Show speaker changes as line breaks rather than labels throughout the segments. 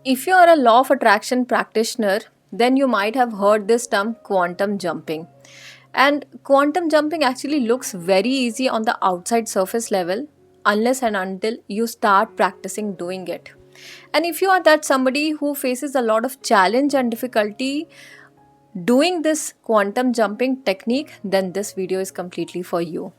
If you are a law of attraction practitioner, then you might have heard this term quantum jumping. And quantum jumping actually looks very easy on the outside surface level unless and until you start practicing doing it. And if you are that somebody who faces a lot of challenge and difficulty doing this quantum jumping technique, then this video is completely for you.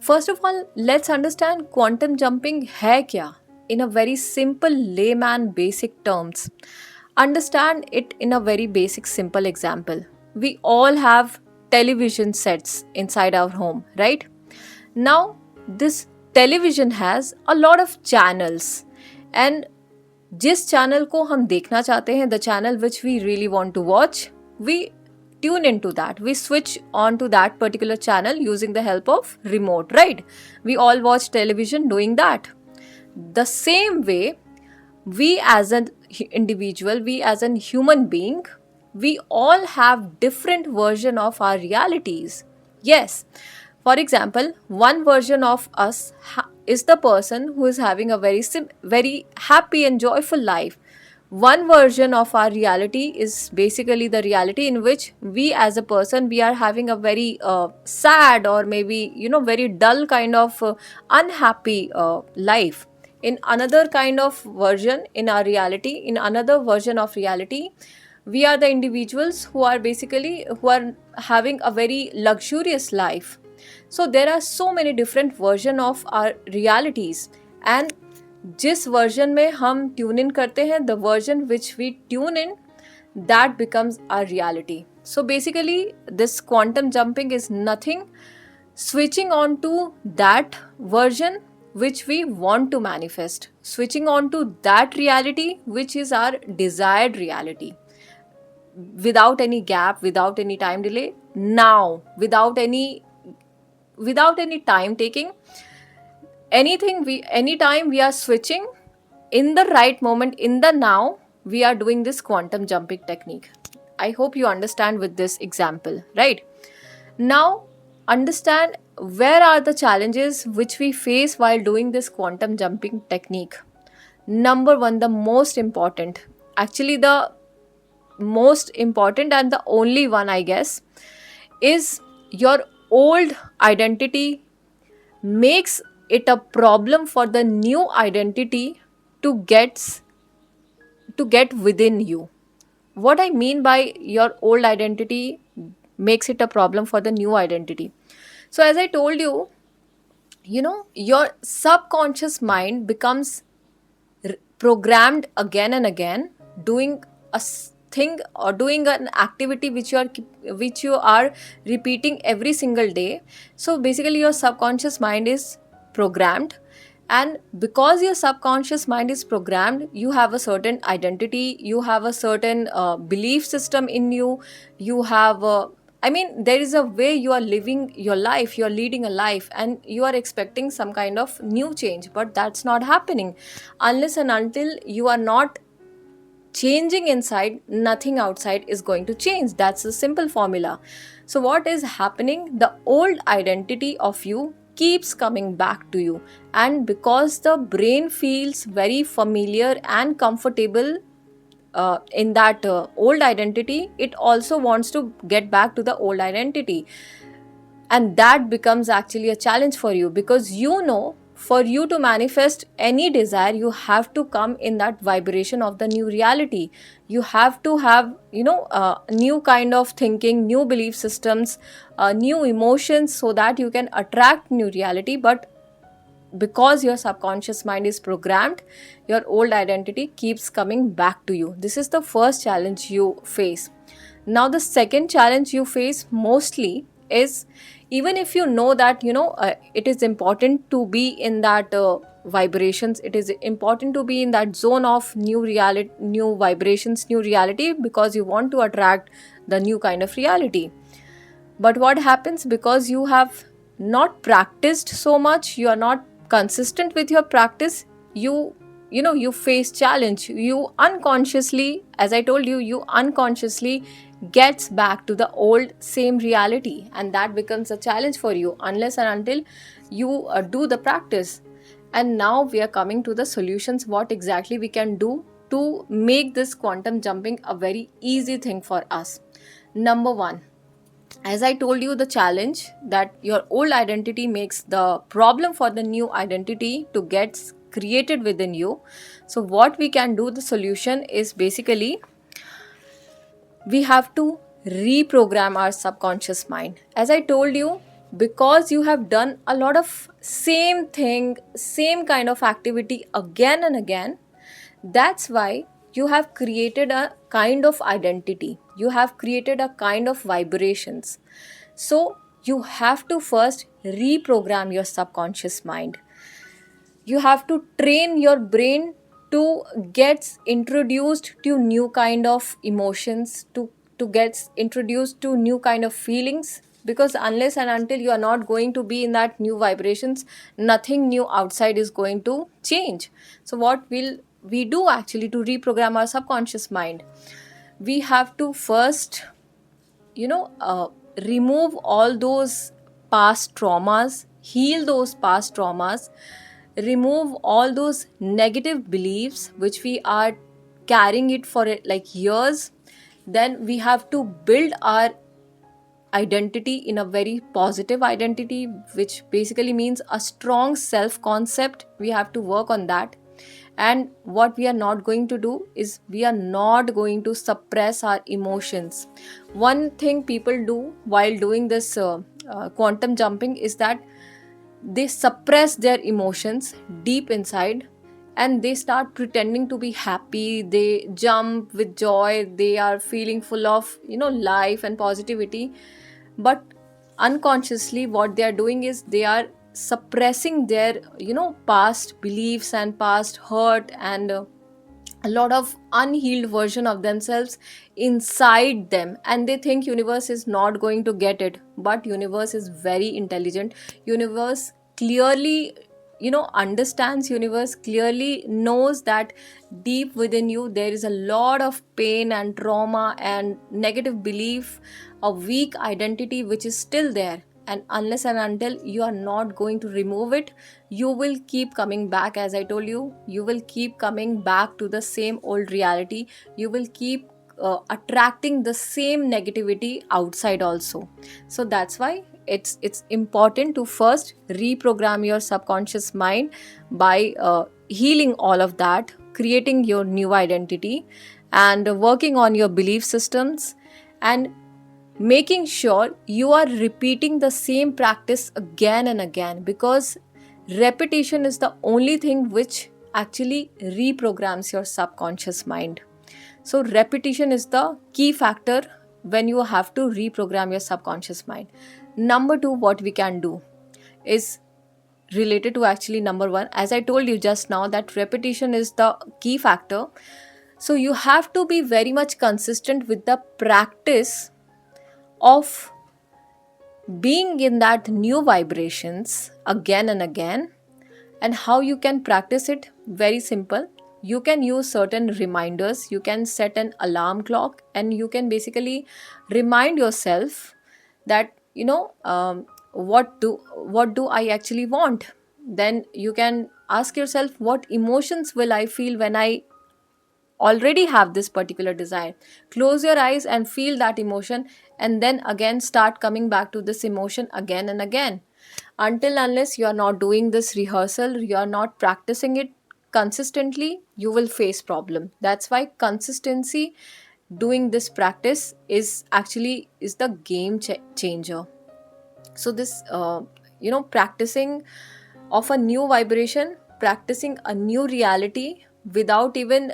First of all, let's understand quantum jumping hai kya in a very simple layman basic terms. Understand it in a very basic simple example. We all have television sets inside our home, right? Now, this television has a lot of channels, and जिस channel को हम देखना चाहते हैं, the channel which we really want to watch, we tune into that. We switch on to that particular channel using the help of remote, right? We all watch television doing that. The same way, we as an individual, we as a human being, we all have different version of our realities. Yes, for example, one version of us is the person who is having a very happy and joyful life. One version of our reality is basically the reality in which we as a person, we are having a very sad or maybe very dull kind of unhappy life. In another kind of version in our reality, in another version of reality, we are the individuals who are having a very luxurious life. So there are so many different version of our realities, and जिस version में हम tune in करते हैं, the version which we tune in, that becomes our reality. So basically this quantum jumping is nothing switching on to that version which we want to manifest, switching on to that reality which is our desired reality, without any gap, without any time delay, now, without any time taking, anytime we are switching in the right moment, in the now, we are doing this quantum jumping technique. I hope you understand with this example, right? Now understand where are the challenges which we face while doing this quantum jumping technique. Number one, the most important, actually the most important and the only one, I guess, is your old identity makes it a problem for the new identity to get within you. What I mean by your old identity makes it a problem for the new identity. So as I told you, your subconscious mind becomes programmed again and again, doing a thing or doing an activity which you are repeating every single day. So basically your subconscious mind is programmed, and because your subconscious mind is programmed, you have a certain identity, you have a certain belief system in you. You have there is a way you are living your life, you are leading a life, and you are expecting some kind of new change, but that's not happening unless and until you are not changing inside. Nothing outside is going to change. That's a simple formula. So what is happening? The old identity of you keeps coming back to you, and because the brain feels very familiar and comfortable in that old identity, it also wants to get back to the old identity, and that becomes actually a challenge for you, because for you to manifest any desire, you have to come in that vibration of the new reality. You have to have new kind of thinking, new belief systems, new emotions, so that you can attract new reality. But because your subconscious mind is programmed, your old identity keeps coming back to you. This is the first challenge you face. Now the second challenge you face mostly is, even if you know that it is important to be in that vibrations, it is important to be in that zone of new reality, new vibrations, new reality, because you want to attract the new kind of reality. But what happens, because you have not practiced so much, you are not consistent with your practice, you face challenge. You unconsciously, as I told you, you unconsciously gets back to the old same reality, and that becomes a challenge for you unless and until you do the practice. And now we are coming to the solutions, what exactly we can do to make this quantum jumping a very easy thing for us. Number one, as I told you, the challenge that your old identity makes the problem for the new identity to get created within you. So, what we can do, the solution is basically we have to reprogram our subconscious mind. As I told you, because you have done a lot of same thing, same kind of activity again and again, that's why you have created a kind of identity. You have created a kind of vibrations. So you have to first reprogram your subconscious mind. You have to train your brain to get introduced to new kind of emotions, to get introduced to new kind of feelings, because unless and until you are not going to be in that new vibrations, nothing new outside is going to change. So what will we do actually to reprogram our subconscious mind? We have to first, you know uh, remove all those past traumas, heal those past traumas, remove all those negative beliefs which we are carrying it for like years. Then we have to build our identity in a very positive identity, which basically means a strong self concept. We have to work on that. And what we are not going to do is we are not going to suppress our emotions. One thing people do while doing this quantum jumping is that they suppress their emotions deep inside, and they start pretending to be happy. They jump with joy, they are feeling full of life and positivity. But unconsciously what they are doing is they are suppressing their past beliefs and past hurt, and a lot of unhealed version of themselves inside them, and they think universe is not going to get it. But universe is very intelligent. Universe clearly understands. Universe clearly knows that deep within you there is a lot of pain and trauma and negative belief, a weak identity which is still there. And unless and until you are not going to remove it, you will keep coming back. As I told you, you will keep coming back to the same old reality. You will keep attracting the same negativity outside also. So that's why it's important to first reprogram your subconscious mind by healing all of that, creating your new identity, and working on your belief systems, and making sure you are repeating the same practice again and again, because repetition is the only thing which actually reprograms your subconscious mind. So repetition is the key factor when you have to reprogram your subconscious mind. Number 2, what we can do is related to actually number 1. As I told you just now that repetition is the key factor. So you have to be very much consistent with the practice of being in that new vibrations again and again. And how you can practice it? Very simple. You can use certain reminders. You can set an alarm clock, and you can basically remind yourself that what do I actually want. Then you can ask yourself, what emotions will I feel when I already have this particular desire? Close your eyes and feel that emotion, and then again start coming back to this emotion again and again. Until unless you are not doing this rehearsal, you are not practicing it consistently, you will face problem. That's why consistency, doing this practice is actually is the game changer. So this practicing of a new vibration, practicing a new reality without even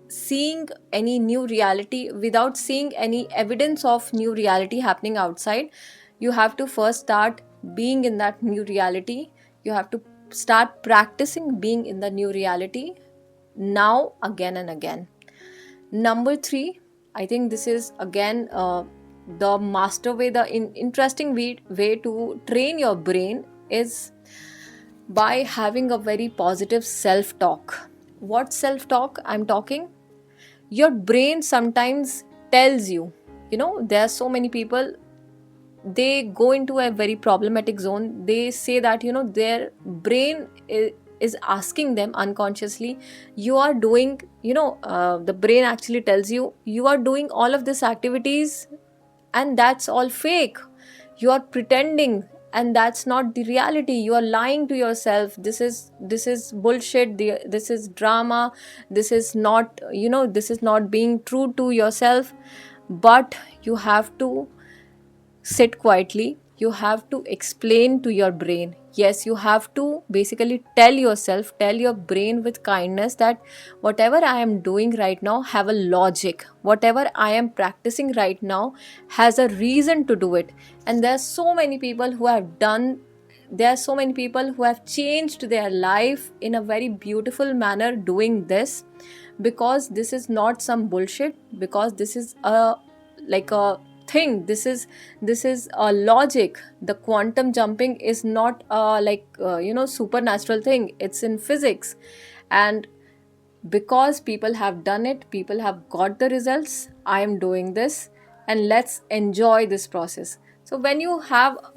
seeing any new reality, without seeing any evidence of new reality happening outside, you have to first start being in that new reality. You have to start practicing being in the new reality now, again and again. Number 3, I think this is again the master way, the interesting way to train your brain is by having a very positive self talk. What self talk I'm talking? Your brain sometimes tells you, there are so many people, they go into a very problematic zone. They say that their brain is asking them unconsciously, you are doing, the brain actually tells you, you are doing all of these activities and that's all fake. You are pretending, and that's not the reality. You are lying to yourself. This is bullshit. This is drama. This is not, this is not being true to yourself. But you have to sit quietly. You have to explain to your brain. Yes, you have to basically tell yourself, tell your brain with kindness that whatever I am doing right now have a logic. Whatever I am practicing right now has a reason to do it. And there are so many people who have done, there are so many people who have changed their life in a very beautiful manner doing this, because this is not some bullshit, because this is a, like a thing. This is a logic. The quantum jumping is not supernatural thing. It's in physics. And because people have done it, people have got the results, I am doing this, and let's enjoy this process. So when you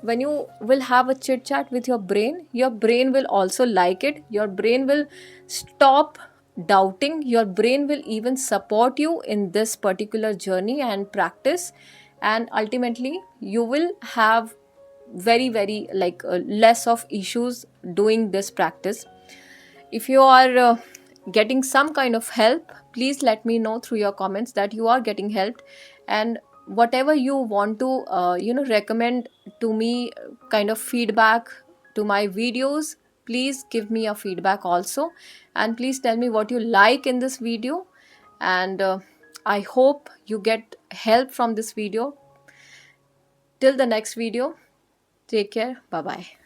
will have a chit chat with your brain will also like it. Your brain will stop doubting. Your brain will even support you in this particular journey and practice. And ultimately you will have very, very less of issues doing this practice. If you are getting some kind of help, please let me know through your comments that you are getting helped. And whatever you want to recommend to me, kind of feedback to my videos, please give me a feedback also. And please tell me what you like in this video. And I hope you get help from this video. Till the next video, take care. Bye bye.